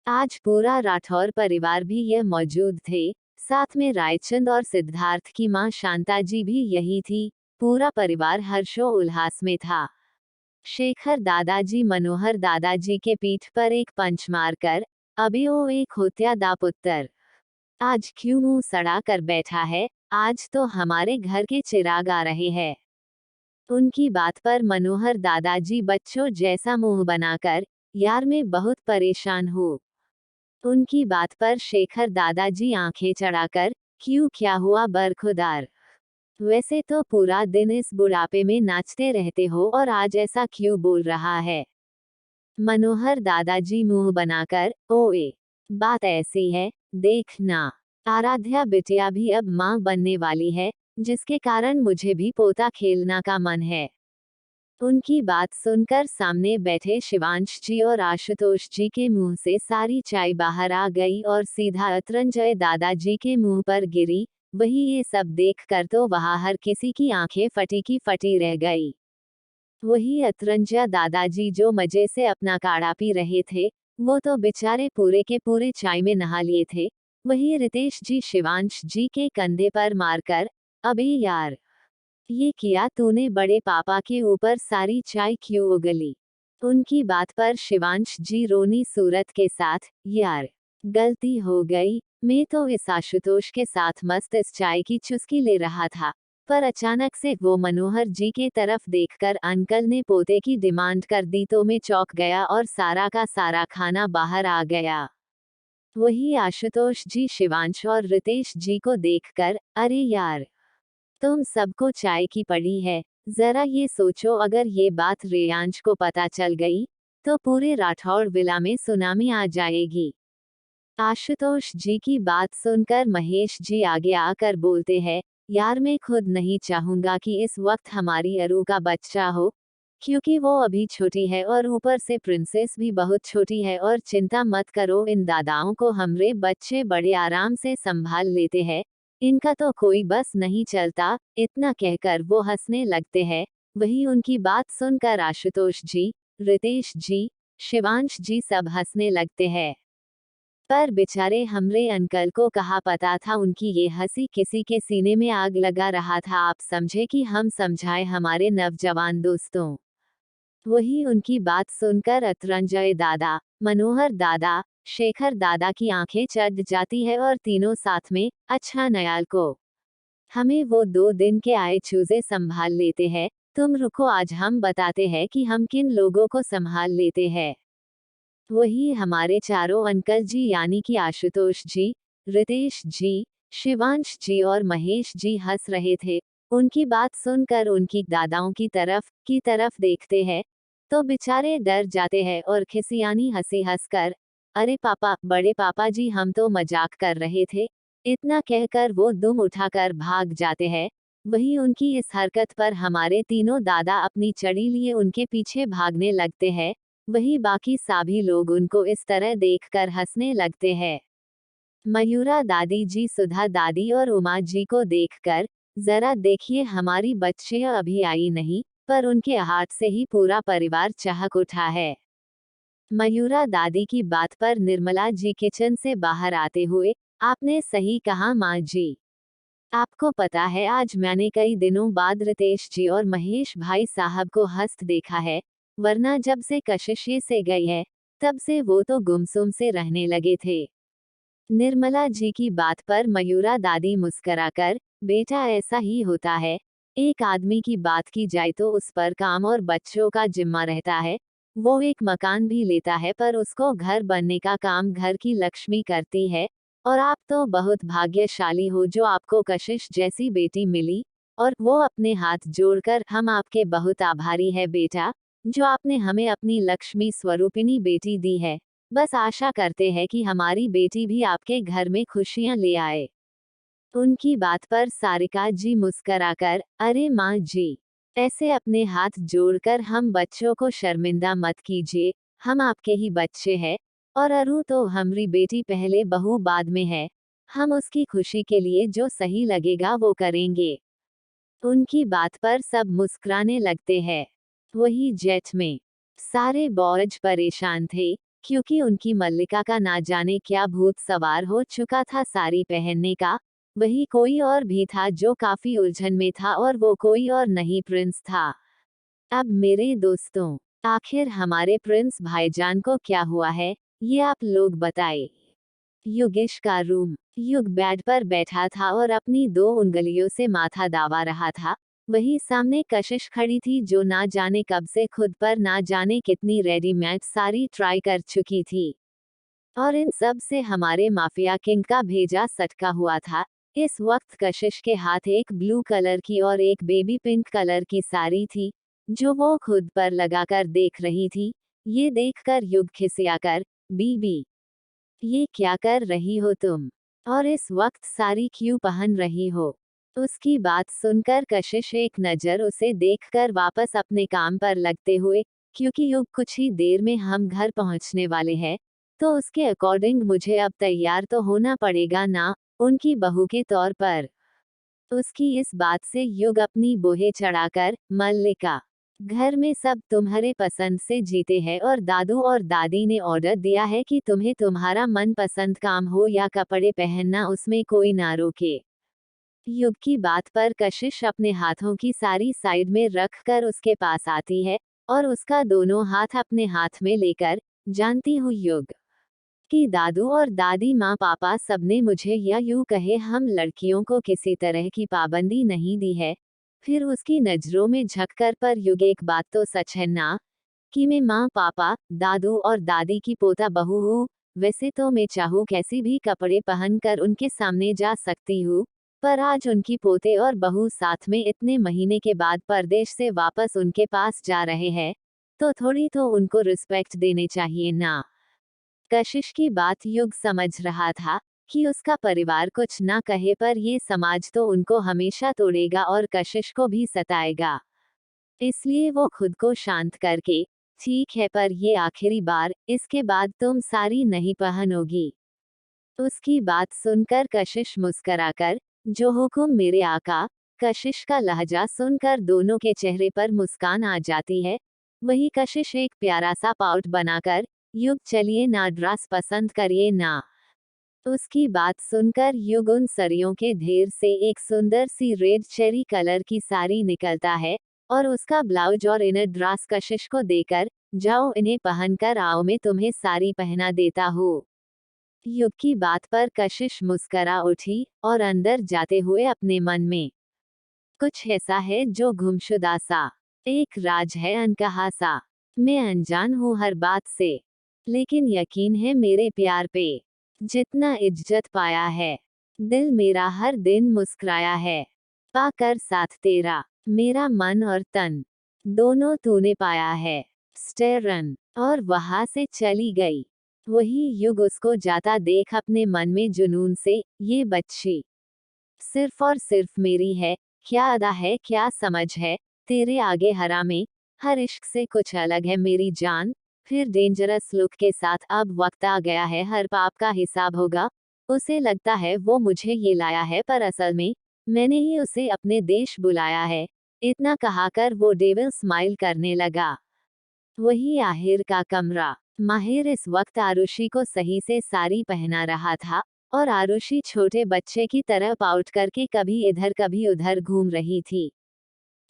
आज पूरा राठौर परिवार भी यह मौजूद थे, साथ में रायचंद और सिद्धार्थ की मां शांता जी भी यही थी। पूरा परिवार हर्षो उल्लास में था। शेखर दादाजी मनोहर दादाजी के पीठ पर एक पंच मारकर, अबे ओ एक होत्यादा पुत्र, आज क्यों मुंह सड़ा कर बैठा है, आज तो हमारे घर के चिराग आ रहे हैं। उनकी बात पर मनोहर दादाजी बच्चों जैसा मुंह बनाकर, यार मैं बहुत परेशान हूँ। उनकी बात पर शेखर दादाजी आंखें चढ़ाकर, क्यों क्या हुआ बरखुदार? वैसे तो पूरा दिन इस बुढ़ापे में नाचते रहते हो और आज ऐसा क्यों बोल रहा है? मनोहर दादाजी मुंह बनाकर, ओए, बात ऐसी है, देख ना, आराध्या बिटिया भी अब मां बनने वाली है, जिसके कारण मुझे भी पोता खेलना का मन है। उनकी बात सुनकर सामने बैठे शिवांश जी और आशुतोष जी के मुंह से सारी चाय बाहर आ गई और सीधा अतरंजय दादाजी के मुंह पर गिरी। वही ये सब देखकर तो वहां हर किसी की आंखें फटी की फटी रह गई। वही अतरंजा दादाजी जो मजे से अपना काढ़ा पी रहे थे, वो तो बेचारे पूरे के पूरे चाय में नहा लिए थे। वही रितेश जी शिवांश जी के कंधे पर मारकर, अबे यार, ये किया तूने बड़े पापा के ऊपर सारी चाय क्यों उगली? उनकी बात पर शिवांश जी रोनी सूरत के साथ, यार, गलती हो गई, मैं तो इस आशुतोष के साथ मस्त इस चाय की चुस्की ले रहा था, पर अचानक से वो मनोहर जी के तरफ देखकर अंकल ने पोते की डिमांड कर दी तो मैं चौंक गया और सारा का सारा खाना बाहर आ गया। वही आशुतोष जी शिवांश और रितेश जी को देखकर, अरे यार, तुम सबको चाय की पड़ी है, जरा ये सोचो अगर ये बात रेयांश को पता चल गई, तो पूरे राठौड़ विला में सुनामी आ जाएगी। आशुतोष जी की बात सुनकर महेश जी आगे आकर बोलते हैं, यार मैं खुद नहीं चाहूंगा कि इस वक्त हमारी अरू का बच्चा हो, क्योंकि वो अभी छोटी है और ऊपर से प्रिंसेस भी बहुत छोटी है, और चिंता मत करो, इन दादाओं को हमरे बच्चे बड़े आराम से संभाल लेते हैं, इनका तो कोई बस नहीं चलता। इतना कहकर वो हंसने लगते हैं। वही उनकी बात सुनकर आशुतोष जी, रितेश जी, शिवांश जी सब हंसने लगते हैं। पर बेचारे हमरे अंकल को कहाँ पता था उनकी ये हंसी किसी के सीने में आग लगा रहा था। आप समझे कि हम समझाएं हमारे नवजवान दोस्तों। वही उनकी बात सुनकर अतरंजय दादा, मनोहर दादा, शेखर दादा की आंखें चढ़ जाती है और तीनों साथ में, अच्छा नयाल को हमें वो 2 दिन के आए चूजे संभाल लेते हैं, तुम रुको आज हम बताते हैं कि हम किन लोगों को संभाल लेते हैं। वही हमारे चारों अंकल जी यानी कि आशुतोष जी, रितेश जी, शिवांश जी और महेश जी हंस रहे थे। उनकी बात सुनकर उनकी दादाओं की तरफ देखते हैं, तो बेचारे डर जाते हैं और खिसियानी हंसी हंसकर, अरे पापा, बड़े पापा जी हम तो मजाक कर रहे थे, इतना कहकर वो दुम उठाकर भाग जाते हैं। वही उनकी इस हरकत पर हमारे तीनों दादा अपनी चड़ी लिए उनके पीछे भागने लगते हैं। वही बाकी सभी लोग उनको इस तरह देखकर हंसने लगते हैं। मयूरा दादी जी सुधा दादी और उमा जी को देखकर, जरा देखिए हमारी बच्चियां अभी आई नहीं, पर उनके हाथ से ही पूरा परिवार चहक उठा है। मयूरा दादी की बात पर निर्मला जी किचन से बाहर आते हुए, आपने सही कहा माँ जी। आपको पता है आज मैंने कई दिनों बाद रितेश जी और महेश भाई साहब को हंसते देखा है, वरना जब से कशिश से गई है, तब से वो तो गुमसुम से रहने लगे थे। निर्मला जी की बात पर मयूरा दादी मुस्कुराकर, बेटा ऐसा ही होता है, एक आदमी की बात की जाए तो उस पर काम और बच्चों का जिम्मा रहता है, वो एक मकान भी लेता है पर उसको घर बनने का काम घर की लक्ष्मी करती है, और आप तो बहुत भाग्यशाली हो जो आपको कशिश जैसी बेटी मिली, और वो अपने हाथ जोड़कर, हम आपके बहुत आभारी है बेटा, जो आपने हमें अपनी लक्ष्मी स्वरूपिणी बेटी दी है। बस आशा करते हैं कि हमारी बेटी भी आपके घर में खुशियां ले आए। उनकी बात पर सारिका जी मुस्कुराकर, अरे माँ जी, ऐसे अपने हाथ जोड़कर हम बच्चों को शर्मिंदा मत कीजिए, हम आपके ही बच्चे हैं, और अरू तो हमारी बेटी पहले बहू बाद में है, हम उसकी खुशी के लिए जो सही लगेगा वो करेंगे। उनकी बात पर सब मुस्कुराने लगते हैं। वही जेठ में सारे बॉयज परेशान थे, क्योंकि उनकी मल्लिका का ना जाने क्या भूत सवार हो चुका था साड़ी पहनने का। वही कोई और भी था जो काफी उलझन में था, और वो कोई और नहीं प्रिंस था। अब मेरे दोस्तों, आखिर हमारे प्रिंस भाईजान को क्या हुआ है, ये आप लोग बताइए। योगेश का रूम। युग बेड पर बैठा था और अपनी 2 उंगलियों से माथा दबा रहा था। वही सामने कशिश खड़ी थी जो ना जाने कब से खुद पर ना जाने कितनी रेडीमेड साड़ी ट्राई कर चुकी थी। और इन सब से हमारे माफिया किंग का भेजा सटका हुआ था। इस वक्त कशिश के हाथ एक ब्लू कलर की और एक बेबी पिंक कलर की साड़ी थी, जो वो खुद पर लगाकर देख रही थी। ये देखकर युग खिसियाकर, बीबी, ये क्या कर रही हो तुम? और इस वक्त साड़ी क्यों पहन रही हो? उसकी बात सुनकर कशिश एक नजर उसे देखकर वापस अपने काम पर लगते हुए, क्योंकि युग कुछ ही देर में हम घर पहुंचने वाले हैं, तो उसके अकॉर्डिंग मुझे अब तैयार तो होना पड़ेगा ना, उनकी बहू के तौर पर। उसकी इस बात से युग अपनी बोहे चढ़ाकर, मल्लिका, घर में सब तुम्हारे पसंद से जीते हैं और दादू और दादी ने ऑर्डर दिया है कि तुम्हें तुम्हारा मनपसंद काम हो या कपड़े पहनना उसमें कोई ना रोके। युग की बात पर कशिश अपने हाथों की सारी साइड में रख कर उसके पास आती है और उसका दोनों हाथ अपने हाथ में लेकर, जानती हूँ युग कि दादू और दादी माँ पापा सबने मुझे या यूं कहे हम लड़कियों को किसी तरह की पाबंदी नहीं दी है। फिर उसकी नजरों में झककर पर युग एक बात तो सच है ना, कि मैं माँ पापा, दादू और दादी की पोता बहू हूँ। वैसे तो मैं चाहूँ कैसी भी कपड़े पहनकर उनके सामने जा सकती हूँ, पर आज उनकी पोते और बहू साथ में इतने महीने के बाद परदेश से वापस उनके पास जा रहे हैं, तो थोड़ी तो उनको रिस्पेक्ट देने चाहिए ना। कशिश की बात युग समझ रहा था कि उसका परिवार कुछ ना कहे पर ये समाज तो उनको हमेशा तोड़ेगा और कशिश को भी सताएगा। इसलिए वो खुद को शांत करके, ठीक है पर ये आखिरी बार, इसके बाद तुम साड़ी नहीं पहनोगी। उसकी बात सुनकर कशिश मुस्कराकर, जो हुकुम मेरे आका। कशिश का लहजा सुनकर दोनों के चेहरे पर मुस्कान आ जाती है। वही कशिश एक प्यारा सा पाउट बनाकर, युग चलिए ना ड्रेस पसंद करिए ना। उसकी बात सुनकर युग उन सरियों के ढेर से एक सुंदर सी रेड चेरी कलर की साड़ी निकलता है और उसका ब्लाउज और इनर ड्रेस कशिश को देकर, जाओ इन्हें पहनकर आओ मैं तुम्हें साड़ी पहना देता हूँ। युग की बात पर कशिश मुस्करा उठी और अंदर जाते हुए अपने मन में, कुछ ऐसा है जो गुमशुदा सा, एक राज है अनकहा सा। मैं अनजान हूँ हर बात से, लेकिन यकीन है मेरे प्यार पे, जितना इज्जत पाया है, दिल मेरा हर दिन मुस्कुराया है। पाकर साथ तेरा, मेरा मन और तन, दोनों तूने पाया है। स्टेरन, और वहां से चली गई। वही युग उसको जाता देख अपने मन में जुनून से, ये बच्ची सिर्फ और सिर्फ मेरी है। क्या अदा है क्या समझ है, तेरे आगे हरामे, हर इश्क से कुछ अलग है मेरी जान। फिर डेंजरस लुक के साथ, अब वक्त आ गया है हर पाप का हिसाब होगा। उसे लगता है वो मुझे ये लाया है पर असल में मैंने ही उसे अपने देश बुलाया है। इतना कहाकर वो डेविल स्माइल करने लगा। वही आहिर का कमरा। माहिर इस वक्त आरुषि को सही से साड़ी पहना रहा था और आरुषि छोटे बच्चे की तरह पाउट करके कभी इधर कभी उधर घूम रही थी।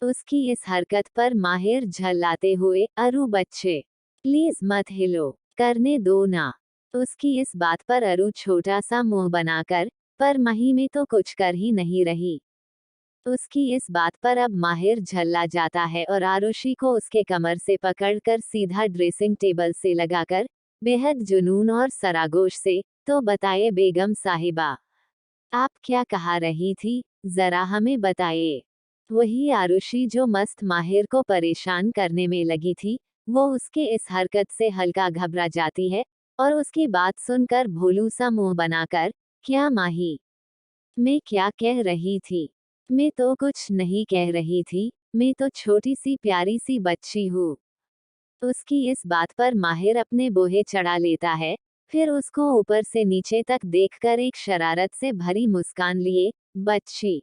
उसकी इस हरकत पर माहिर झल्लाते हुए, अरु बच्चे, प्लीज मत हिलो, करने दो ना। उसकी इस बात पर अरु छोटा सा मुंह बनाकर, पर मही में तो कुछ कर ही नहीं रही। उसकी इस बात पर अब माहिर झल्ला जाता है और आरुषि को उसके कमर से पकड़कर सीधा ड्रेसिंग टेबल से लगाकर, बेहद जुनून और सरागोश से, तो बताइए बेगम साहिबा, आप क्या कहा रही थी, जरा हमें बताइए। वही आरुषि जो मस्त माहिर को परेशान करने में लगी थी, वो उसके इस हरकत से हल्का घबरा जाती है और उसकी बात सुनकर भोलू सा मुंह बनाकर, क्या माही, मैं क्या कह रही थी? मैं तो कुछ नहीं कह रही थी, मैं तो छोटी सी प्यारी सी बच्ची हूँ। उसकी इस बात पर माहिर अपने बोहे चढ़ा लेता है, फिर उसको ऊपर से नीचे तक देखकर एक शरारत से भरी मुस्कान लिए, बच्ची,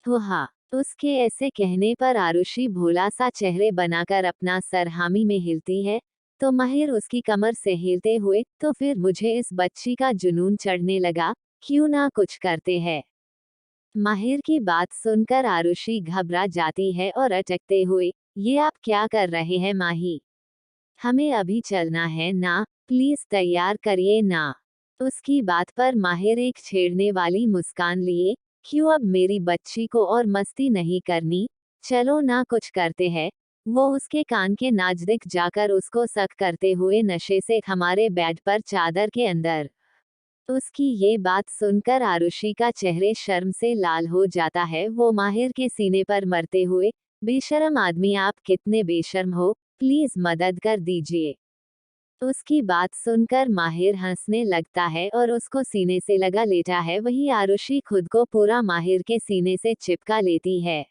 हुआ। उसके ऐसे कहने पर आरुषि भोला सा चेहरे बनाकर अपना सर हामी में हिलती है, तो माहिर उसकी कमर से हिलते हुए, तो फिर मुझे इस बच्ची का जुनून चढ़ने लगा, क्यों ना कुछ करते हैं। माहिर की बात सुनकर आरुषि घबरा जाती है और अटकते हुए, ये आप क्या कर रहे हैं माही? हमें अभी चलना है ना, प्लीज तैयार करिए ना। उसकी बात पर माहिर एक छेड़ने वाली मुस्कान लिए, क्यों अब मेरी बच्ची को और मस्ती नहीं करनी, चलो ना कुछ करते हैं। वो उसके कान के नजदीक जाकर उसको सक करते हुए नशे से हमारे बेड पर चादर के अंदर। उसकी ये बात सुनकर आरुषि का चेहरे शर्म से लाल हो जाता है। वो माहिर के सीने पर मरते हुए, बेशर्म आदमी आप कितने बेशर्म हो, प्लीज मदद कर दीजिए। उसकी बात सुनकर माहिर हंसने लगता है और उसको सीने से लगा लेता है। वही आरुषि खुद को पूरा माहिर के सीने से चिपका लेती है।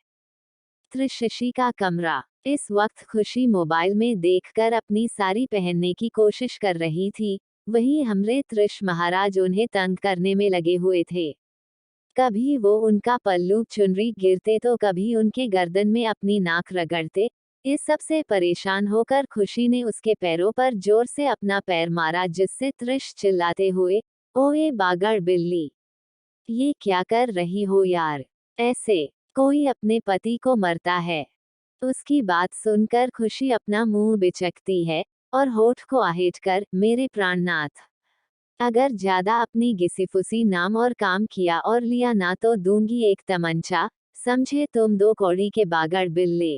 त्रिशि का कमरा। इस वक्त खुशी मोबाइल में देखकर अपनी साड़ी पहनने की कोशिश कर रही थी। वही हमरे त्रिश महाराज उन्हें तंग करने में लगे हुए थे। कभी वो उनका पल्लू चुनरी गिरते तो कभी उनके गर्दन में अपनी नाक रगड़ते। इस सब से परेशान होकर खुशी ने उसके पैरों पर जोर से अपना पैर मारा, जिससे त्रिश चिल्लाते हुए, ओए बागड़ बिल्ली, ये क्या कर रही हो यार, ऐसे कोई अपने पति को मरता है। उसकी बात सुनकर खुशी अपना मुंह बिचकती है और होठ को आहेट कर, मेरे प्राणनाथ, अगर ज्यादा अपनी घिसी-फुसी नाम और काम किया और लिया ना तो दूंगी एक तमंचा, समझे तुम दो कौड़ी के बागड़ बिल्ले।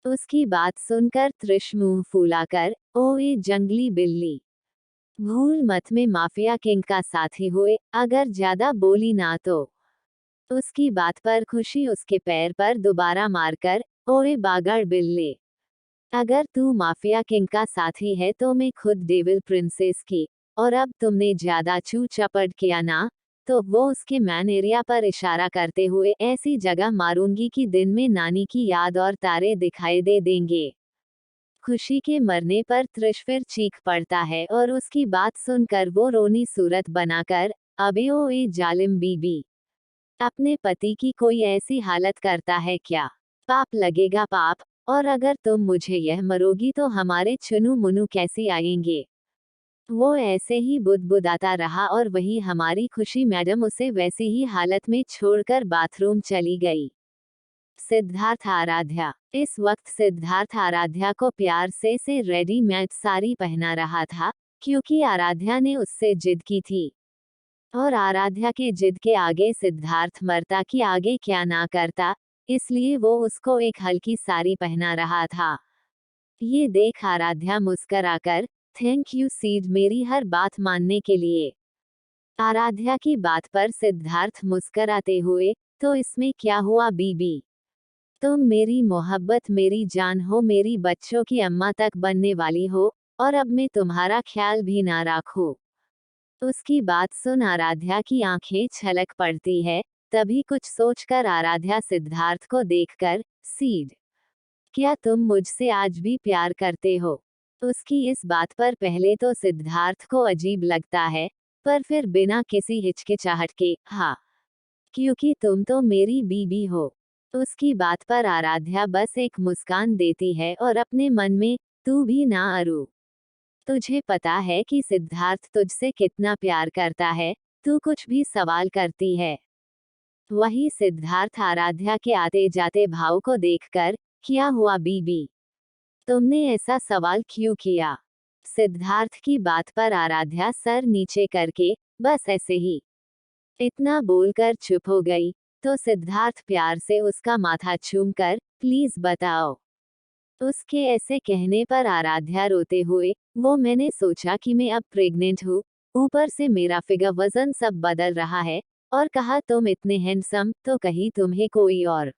उसकी बात सुनकर त्रिश मुंह फुलाकर, ओए जंगली बिल्ली, भूल मत में माफिया किंग का साथी हुए, अगर ज्यादा बोली ना तो। उसकी बात पर खुशी उसके पैर पर दोबारा मारकर, ओए बागड़ बिल्ले, अगर तू माफिया किंग का साथी है तो मैं खुद डेविल प्रिंसेस की, और अब तुमने ज्यादा छू चपड़ किया ना, तो वो उसके मैन एरिया पर इशारा करते हुए ऐसी जगह मारूंगी कि दिन में नानी की याद और तारे दिखाई दे देंगे। खुशी के मरने पर त्रिश फिर चीख पड़ता है और उसकी बात सुनकर वो रोनी सूरत बनाकर, अबे ओए जालिम बीबी, अपने पति की कोई ऐसी हालत करता है क्या? पाप लगेगा पाप, और अगर तुम मुझे यह मरोगी तो हमारे चुनु मुनु कैसे आएंगे? वो ऐसे ही बुदबुदाता रहा और वही हमारी खुशी मैडम उसे वैसी ही हालत में छोड़कर बाथरूम चली गई। सिद्धार्थ आराध्या। इस वक्त सिद्धार्थ आराध्या को प्यार से रेडीमेड साड़ी पहना रहा था, क्योंकि आराध्या ने उससे जिद की थी। और आराध्या के जिद के आगे सिद्धार्थ मरता कि आगे क्या ना करता, इसलिए वो उसको एक हल्की साड़ी पहना रहा था। ये देख आराध्या मुस्कराकर, थैंक यू सीड, मेरी हर बात मानने के लिए। आराध्या की बात पर सिद्धार्थ मुस्कराते हुए, तो इसमें क्या हुआ बीबी, तुम मेरी मोहब्बत मेरी जान हो, मेरी बच्चों की अम्मा तक बनने वाली हो, और अब मैं तुम्हारा ख्याल भी ना रखूं। उसकी बात सुन आराध्या की आंखें छलक पड़ती है। तभी कुछ सोचकर आराध्या सिद्धार्थ को देखकर, सीड, क्या तुम मुझसे आज भी प्यार करते हो? उसकी इस बात पर पहले तो सिद्धार्थ को अजीब लगता है, पर फिर बिना किसी हिचकिचाहट के, हाँ, क्योंकि तुम तो मेरी बीबी हो। उसकी बात पर आराध्या बस एक मुस्कान देती है और अपने मन में, तू भी ना अरू, तुझे पता है कि सिद्धार्थ तुझसे कितना प्यार करता है, तू कुछ भी सवाल करती है। वही सिद्धार्थ आराध्या के आते जाते भाव को देखकर, क्या हुआ बीबी, तुमने ऐसा सवाल क्यों किया? सिद्धार्थ की बात पर आराध्या सर नीचे करके, बस ऐसे ही, इतना बोलकर चुप हो गई। तो सिद्धार्थ प्यार से उसका माथा चूमकर, प्लीज बताओ। उसके ऐसे कहने पर आराध्या रोते हुए, वो मैंने सोचा कि मैं अब प्रेग्नेंट हूँ, ऊपर से मेरा फिगर वजन सब बदल रहा है, और कहा तुम इतने हैंडसम, तो कहीं तुम्हें कोई और।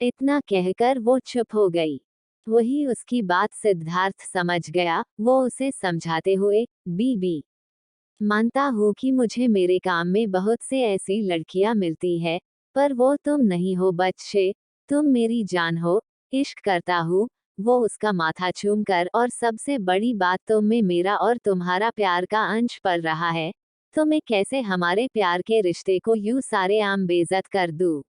इतना कहकर वो चुप हो गई। वही उसकी बात सिद्धार्थ समझ गया। वो उसे समझाते हुए, बीबी, मानता हूँ कि मुझे मेरे काम में बहुत से ऐसी लड़कियां मिलती है, पर वो तुम नहीं हो बच्चे, तुम मेरी जान हो, इश्क करता हूँ। वो उसका माथा चूमकर, और सबसे बड़ी बात तुम में मेरा और तुम्हारा प्यार का अंश पल रहा है, तो मैं कैसे हमारे प्यार के रिश्ते को यूं सारे आम बेइज्जत कर दूं?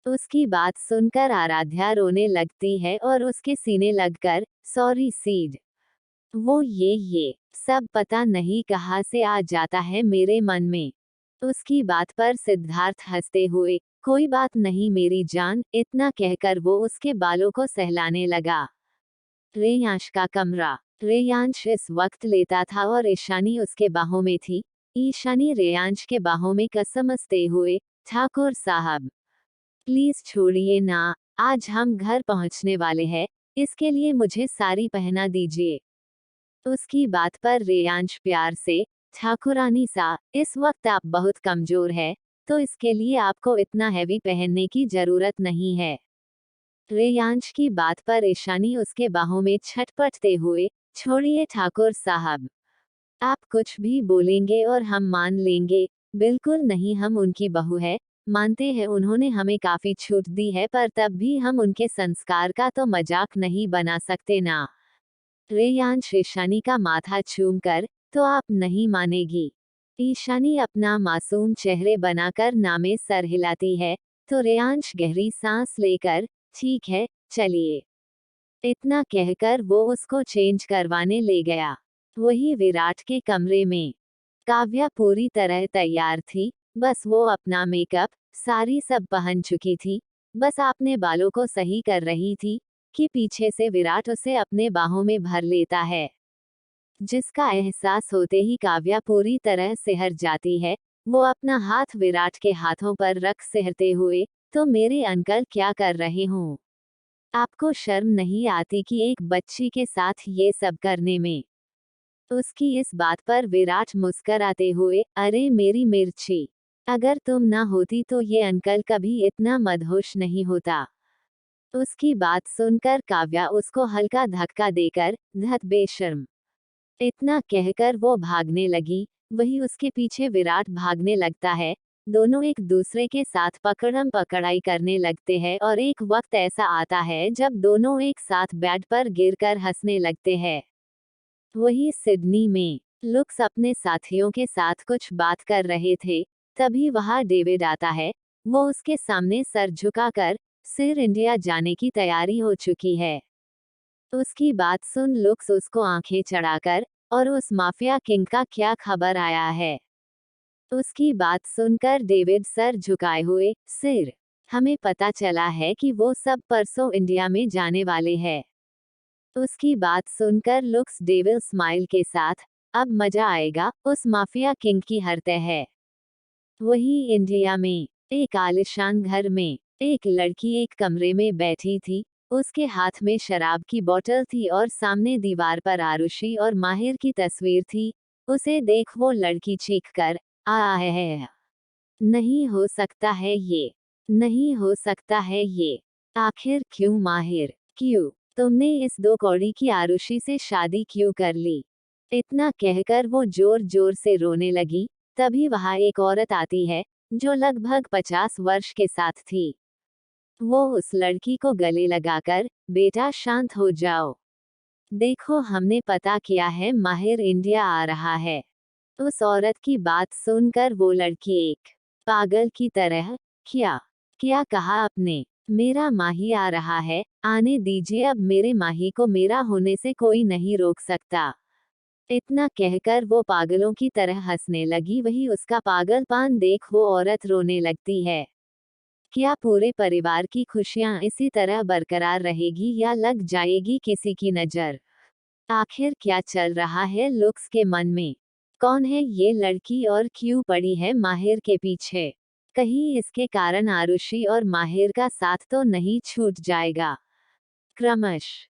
उसकी बात सुनकर आराध्या रोने लगती है और उसके सीने लगकर, सॉरी सीड, वो ये सब पता नहीं कहाँ से आ जाता है मेरे मन में। उसकी बात पर सिद्धार्थ हंसते हुए, कोई बात नहीं मेरी जान, इतना कहकर वो उसके बालों को सहलाने लगा। रेयांश का कमरा। रेयांश इस वक्त लेटा था और ईशानी उसके बाहों में थी। ईशानी रेयांश के बाहों में कसमसते हुए, ठाकुर साहब प्लीज छोड़िए ना, आज हम घर पहुंचने वाले हैं, इसके लिए मुझे साड़ी पहना दीजिए। उसकी बात पर रेयांश प्यार से, ठाकुरानी सा, इस वक्त आप बहुत कमजोर है, तो इसके लिए आपको इतना हैवी पहनने की जरूरत नहीं है। रेयांश की बात पर ईशानी उसके बाहों में छटपटते हुए, छोड़िए ठाकुर साहब, आप कुछ भी बोलेंगे और हम मान लेंगे। बिल्कुल नहीं, हम उनकी बहू है, मानते हैं उन्होंने हमें काफी छूट दी है, पर तब भी हम उनके संस्कार का तो मजाक नहीं बना सकते ना। रेयांश ईशानी का माथा चूमकर, तो आप नहीं मानेगी। ईशानी अपना मासूम चेहरे बनाकर नामे सर हिलाती है, तो रेयांश गहरी सांस लेकर, ठीक है, चलिए। इतना कहकर वो उसको चेंज करवाने ले गया। वही विराट के कमरे में काव्या पूरी तरह तैयार थी, बस वो अपना मेकअप, सारी सब पहन चुकी थी, बस अपने बालों को सही कर रही थी, कि पीछे से विराट उसे अपने बाहों में भर लेता है। जिसका एहसास होते ही काव्या पूरी तरह सिहर जाती है। वो अपना हाथ विराट के हाथों पर रख सिहरते हुए, तो मेरे अंकल क्या कर रहे हों? आपको शर्म नहीं आती कि एक बच्ची के साथ ये सब करने में? उसकी इस बात पर विराट मुस्कराते हुए, अरे मेरी मिर्ची, अगर तुम ना होती तो ये अंकल कभी इतना मदहोश नहीं होता। उसकी बात सुनकर काव्या उसको हल्का धक्का देकर, धत बेशर्म, इतना कहकर वो भागने लगी। वही उसके पीछे विराट भागने लगता है। दोनों एक दूसरे के साथ पकड़म पकड़ाई करने लगते हैं और एक वक्त ऐसा आता है जब दोनों एक साथ बेड पर गिरकर हंसने लगते हैं। वही सिडनी में लुक्स अपने साथियों के साथ कुछ बात कर रहे थे, तभी वहां डेविड आता है। वो उसके सामने सर झुकाकर, सिर इंडिया जाने की तैयारी हो चुकी है। उसकी बात सुन लुक्स उसको आंखें चढ़ाकर, और उस माफिया किंग का क्या खबर आया है? उसकी बात सुनकर डेविड सर झुकाए हुए, सिर, हमें पता चला है कि वो सब परसों इंडिया में जाने वाले हैं। उसकी बात सुनकर लुक्स डेविल स्माइल के साथ, अब मजा आएगा, उस माफिया किंग की हरते है। वही इंडिया में एक आलिशान घर में एक लड़की एक कमरे में बैठी थी। उसके हाथ में शराब की बोतल थी और सामने दीवार पर आरुषि और माहिर की तस्वीर थी। उसे देख वो लड़की चीखकर, आ है, नहीं हो सकता है ये, नहीं हो सकता है ये, आखिर क्यों माहिर, क्यों तुमने इस दो कौड़ी की आरुषि से शादी क्यों कर ली? इतना कहकर वो जोर जोर से रोने लगी। तभी वहां एक औरत आती है, जो लगभग 50 वर्ष के साथ थी। वो उस लड़की को गले लगाकर, बेटा शांत हो जाओ, देखो हमने पता किया है, माहिर इंडिया आ रहा है। उस औरत की बात सुनकर वो लड़की एक पागल की तरह, क्या क्या कहा आपने? मेरा माही आ रहा है, आने दीजिए, अब मेरे माही को मेरा होने से कोई नहीं रोक सकता। इतना कहकर वो पागलों की तरह हंसने लगी। वही उसका पागलपन देख वो औरत रोने लगती है। क्या पूरे परिवार की खुशियां इसी तरह बरकरार रहेगी या लग जाएगी किसी की नजर? आखिर क्या चल रहा है लुक्स के मन में? कौन है ये लड़की और क्यों पड़ी है माहिर के पीछे? कहीं इसके कारण आरुषि और माहिर का साथ तो नहीं छूट जाएगा? क्रमश